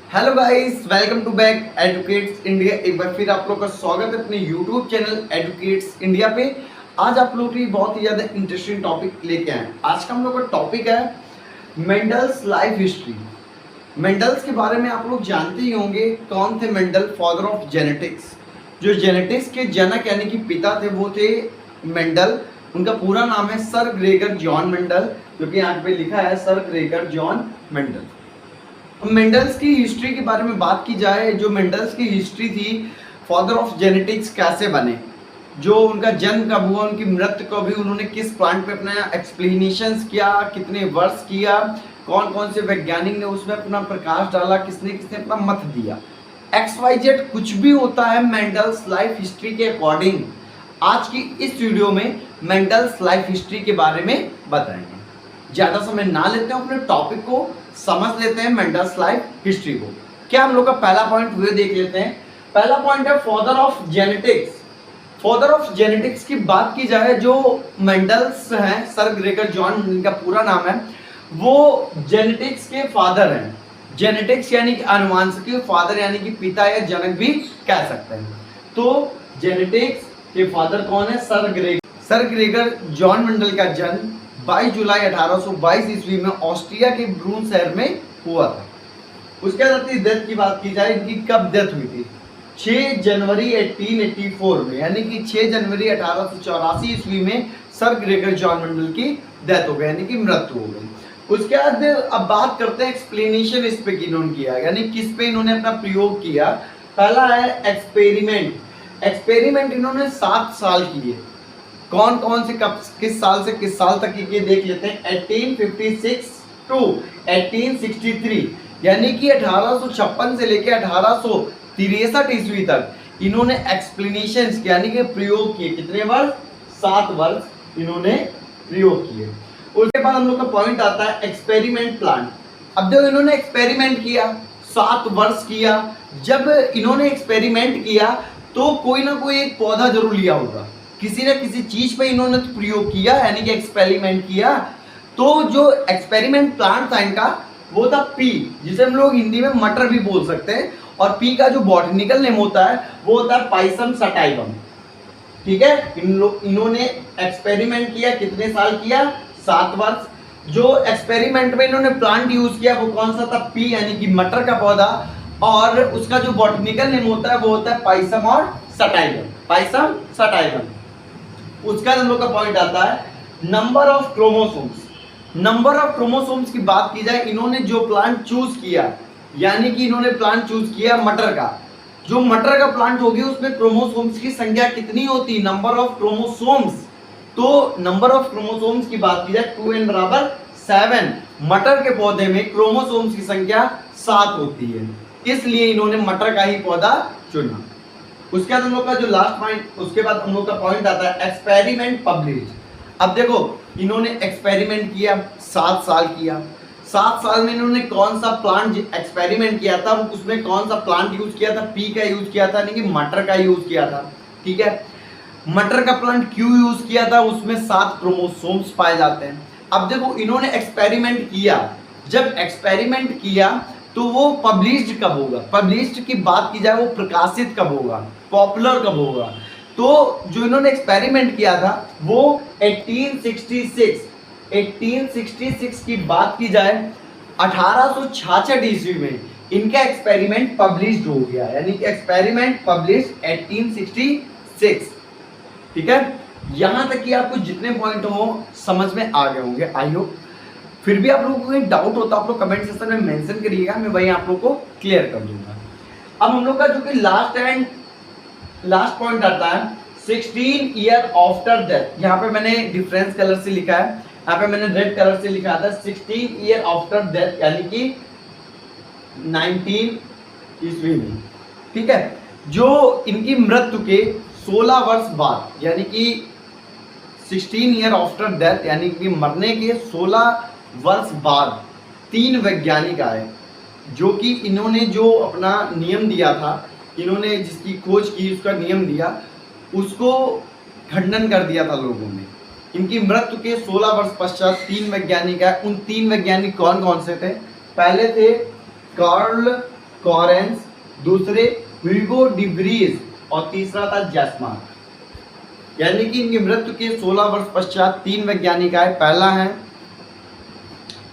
Hello guys, welcome to back educates India. एक बार फिर आप लोग का स्वागत है अपने यूट्यूब चैनल एडुकेट्स इंडिया पे। आज आप लोग के लिए बहुत ही ज़्यादा इंटरेस्टिंग टॉपिक लेके आए। आज का हम लोग का टॉपिक है मेंडल्स लाइफ हिस्ट्री। मेंडल्स के बारे में आप लोग जानते ही होंगे। कौन थे मेंडल? Father of genetics. जो जेनेटिक्स के जनक यानी कि पिता थे वो थे मेंडल। उनका पूरा नाम है सर ग्रेगर जॉन मेंडल, जो कि यहाँ पे लिखा है sir Gregor John Mendel. Mendel's की हिस्ट्री के बारे में बात की जाए, जो मेंडल्स की हिस्ट्री थी, फादर ऑफ जेनेटिक्स कैसे बने, जो उनका जन्म कब हुआ, उनकी मृत्यु कब हुई, उन्होंने किस प्लांट पे अपना एक्सप्लेनेशंस किया, कितने वर्ष किया, कौन कौन से वैज्ञानिक ने उसमें अपना प्रकाश डाला, किसने किसने अपना मत दिया, XYZ कुछ भी होता है मेंडल्स लाइफ हिस्ट्री के अकॉर्डिंग आज की इस वीडियो में मेंडल्स लाइफ हिस्ट्री के बारे में बताएंगे। ज़्यादा समय ना लेते हैं, अपने टॉपिक को समझ लेते हैं मेंडल्स लाइफ हिस्ट्री को। क्या हम लोग का पहला पॉइंट वे देख लेते हैं। पहला पॉइंट है father of genetics. Father of genetics की बात की जाए, जो मेंडल्स हैं, सर ग्रेगर जॉन जिनका पूरा नाम है, वो जेनेटिक्स के फादर हैं। जेनेटिक्स यानी कि आनुवंशिकी, फादर यानी कि पिता या जनक भी कह सकते हैं। तो जेनेटिक्स के फादर कौन है? सर ग्रेगर जॉन मेंडल का जन्म 22 जुलाई 1822 ईस्वी में ऑस्ट्रिया के ब्रून शहर में हुआ था। उसके बाद डेथ की बात की जाए, इनकी कब डेथ हुई थी? 6 जनवरी 1884 में, यानी कि 6 जनवरी 1884 ईस्वी में सर ग्रेगर जॉन मेंडल की डेथ हो गई, यानी कि मृत्यु हो गई। उसके बाद अब बात करते हैं एक्सप्लेनेशन इस पे इन्होंने किया, यानी किस पे इन्होंने अपना प्रयोग किया। पहला है एक्सपेरिमेंट। एक्सपेरिमेंट इन्होंने 7 साल किए। कौन कौन से कब किस साल से किस साल तक ये देख लेते हैं। 1856 टू 1863, यानी कि 1856 से लेकर 1863 ईस्वी तक इन्होंने एक्सप्लेनेशंस यानी कि प्रयोग किए। कितने वर्ष? 7 वर्ष इन्होंने प्रयोग किए। उसके बाद हम लोग का पॉइंट आता है एक्सपेरिमेंट प्लांट। अब देखो, इन्होंने एक्सपेरिमेंट किया, 7 वर्ष किया। जब इन्होंने एक्सपेरिमेंट किया तो कोई ना कोई एक पौधा जरूर लिया होगा, किसी न किसी चीज पे इन्होंने प्रयोग किया, यानी कि एक्सपेरिमेंट किया। तो जो एक्सपेरिमेंट प्लांट था इनका वो था पी, जिसे हम लोग हिंदी में मटर भी बोल सकते हैं। और पी का जो बॉटनिकल नेम होता है वो होता है पाइसम सटाइवम। ठीक है, इन्होंने एक्सपेरिमेंट किया। कितने साल किया? 7 वर्ष। जो एक्सपेरिमेंट में इन्होंने प्लांट यूज किया वो कौन सा था? पी, यानी कि मटर का पौधा। और उसका जो बॉटनिकल नेम होता है वो होता है पाइसम और सटाइवम। Pisum sativum. उसका हम लोग का पॉइंट आता है number of chromosomes. Number of chromosomes की बात की जाए, इन्होंने जो प्लांट चूज किया, यानी कि इन्होंने प्लांट चूज किया मटर का। जो मटर का प्लांट होगी उसमें क्रोमोसोम्स की संख्या कितनी होती? Number of chromosomes. तो नंबर ऑफ क्रोमोसोम्स की बात की जाए 2n बराबर 7। मटर के पौधे में क्रोमोसोम्स की संख्या 7 होती है, इसलिए इन्होंने मटर का ही पौधा चुना। उसके बाद हम लोग का जो लास्ट पॉइंट, उसके बाद हम लोग का पॉइंट आता है एक्सपेरिमेंट पब्लिश। अब देखो, इन्होंने एक्सपेरिमेंट किया, 7 साल किया। 7 साल में इन्होंने कौन सा प्लांट एक्सपेरिमेंट किया था, उसमें कौन सा प्लांट यूज किया था? पी का यूज किया था, यानी कि मटर का यूज किया था। ठीक है, मटर का प्लांट क्यों यूज किया था? उसमें 7 क्रोमोसोम्स पाए जाते हैं। अब देखो, इन्होंने एक्सपेरिमेंट किया। जब एक्सपेरिमेंट किया तो वो पब्लिश्ड कब होगा? पब्लिश्ड की बात की जाए, वो प्रकाशित कब होगा, पॉपुलर कब होगा? तो जो इन्होंने एक्सपेरिमेंट किया था वो 1866 की बात की जाए, 1866 ईस्वी में इनका एक्सपेरिमेंट पब्लिश्ड हो गया, यानी कि एक्सपेरिमेंट पब्लिश्ड 1866। ठीक है, यहां तक कि आपको जितने पॉइंट हो समझ में आ गए होंगे आई होप। फिर भी आप लोगों को कोई डाउट होता है आप लोग कमेंट सेक्शन में मेंशन करिएगा, मैं वही आप लोग को क्लियर कर दूंगा। अब हम लोग का जो कि लास्ट पॉइंट आता है 16 ईयर आफ्टर डेथ। यहाँ पे मैंने डिफरेंस कलर से लिखा है, यहाँ पे मैंने रेड कलर से लिखा था 16 ईयर आफ्टर डेथ, यानी कि 19 ईस्वी में। ठीक है, जो इनकी मृत्यु के 16 वर्ष बाद, यानी कि 16 ईयर आफ्टर डेथ, यानी कि मरने के 16 वर्ष बाद 3 वैज्ञानिक आए, जो कि इन्होंने जो अपना नियम दिया था, इन्होंने जिसकी खोज की उसका नियम दिया, उसको खंडन कर दिया था लोगों ने। इनकी मृत्यु के 16 वर्ष पश्चात 3 वैज्ञानिक आए। उन 3 वैज्ञानिक कौन कौन से थे? पहले थे कार्ल कॉरेंस, दूसरे ह्यूगो डिब्रीज और तीसरा था जैस्मार्क। यानी कि इनकी मृत्यु के 16 वर्ष पश्चात 3 वैज्ञानिक आए। पहला है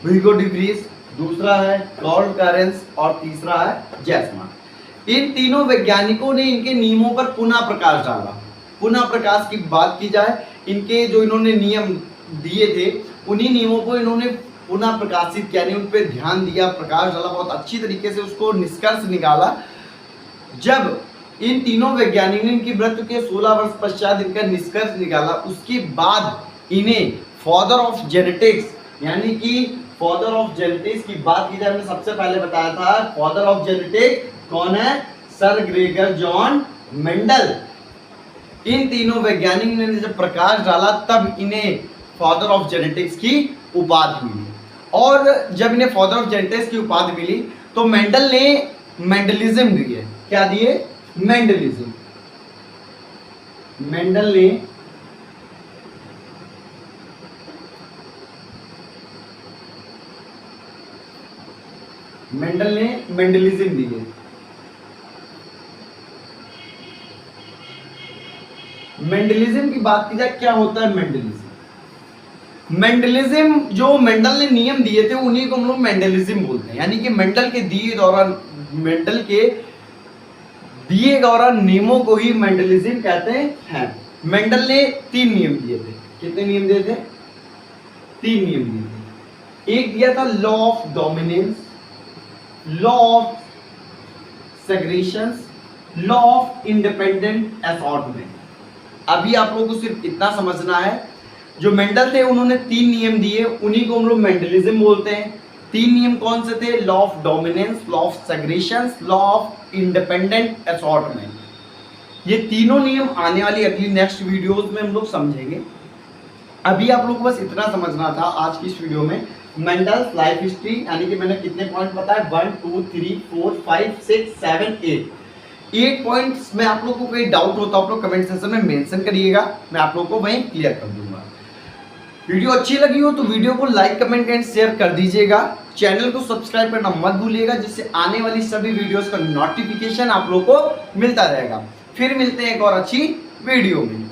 ह्यूगो डिब्रीज, दूसरा है कार्ल कॉरेंस और तीसरा है जैस्मार्क। इन तीनों वैज्ञानिकों ने इनके नियमों पर पुनः प्रकाश डाला। पुनः प्रकाश की बात की जाए, इनके जो इन्होंने नियम दिए थे उन्हीं नियमों को इन्होंने पुनः प्रकाशित किया, उन पर ध्यान दिया, प्रकाश डाला, बहुत अच्छी तरीके से उसको निष्कर्ष निकाला। जब इन तीनों वैज्ञानिकों ने इनकी मृत्यु के 16 वर्ष पश्चात इनका निष्कर्ष निकाला, उसके बाद इन्हें फादर ऑफ जेनेटिक्स यानी कि फादर ऑफ जेनेटिक्स की बात की जाए, मैंने सबसे पहले बताया था फादर ऑफ जेनेटिक्स कौन है? Sir Gregor John Mendel. इन तीनों वैज्ञानिकों ने जब प्रकाश डाला तब इन्हें फादर ऑफ जेनेटिक्स की उपाधि मिली। और जब इन्हें फादर ऑफ जेनेटिक्स की उपाधि मिली तो मेंडल ने मेंडलिज्म दिए। क्या दिए? मेंडलिज्म। मेंडल ने मेंडलिज्म दिए। मेंडलिज्म की बात की जाए, क्या होता है मेंडलिज्म? मेंडलिज्म जो मेंडल ने नियम दिए थे उन्हीं को हम लोग मेंडलिज्म बोलते हैं। यानी कि मेंडल के दिए दौरान नियमों को ही मेंडलिज्म कहते हैं। मेंडल ने 3 नियम दिए थे। कितने नियम दिए थे? 3 नियम दिए थे। एक दिया था law of dominance, law of segregations, law of independent assortment. अभी आप लोगों को सिर्फ इतना समझना है, जो मेंडल थे उन्होंने 3 नियम दिए, उन्हीं को हम लोग मेंडलिज्म बोलते हैं। 3 नियम कौन से थे? Law of dominance, law of segregations, law of independent assortment. ये तीनों नियम आने वाली अगली नेक्स्ट वीडियोस में हम लोग समझेंगे। अभी आप लोग को बस इतना समझना था आज की इस वीडियो में, मेंडल्स लाइफ हिस्ट्री, यानी कि मैंने कितने पॉइंट बताए? 1 2 3 4 5 6 7 8 पॉइंट्स में। आप लोग को कोई डाउट होता आप लोग कमेंट सेक्शन में मेंशन करिएगा, मैं आप लोग को वहीं क्लियर कर दूंगा। वीडियो अच्छी लगी हो तो वीडियो को लाइक, कमेंट एंड शेयर कर दीजिएगा। चैनल को सब्सक्राइब करना मत भूलिएगा, जिससे आने वाली सभी वीडियोस का नोटिफिकेशन आप लोग को मिलता रहेगा। फिर मिलते हैं एक और अच्छी वीडियो में।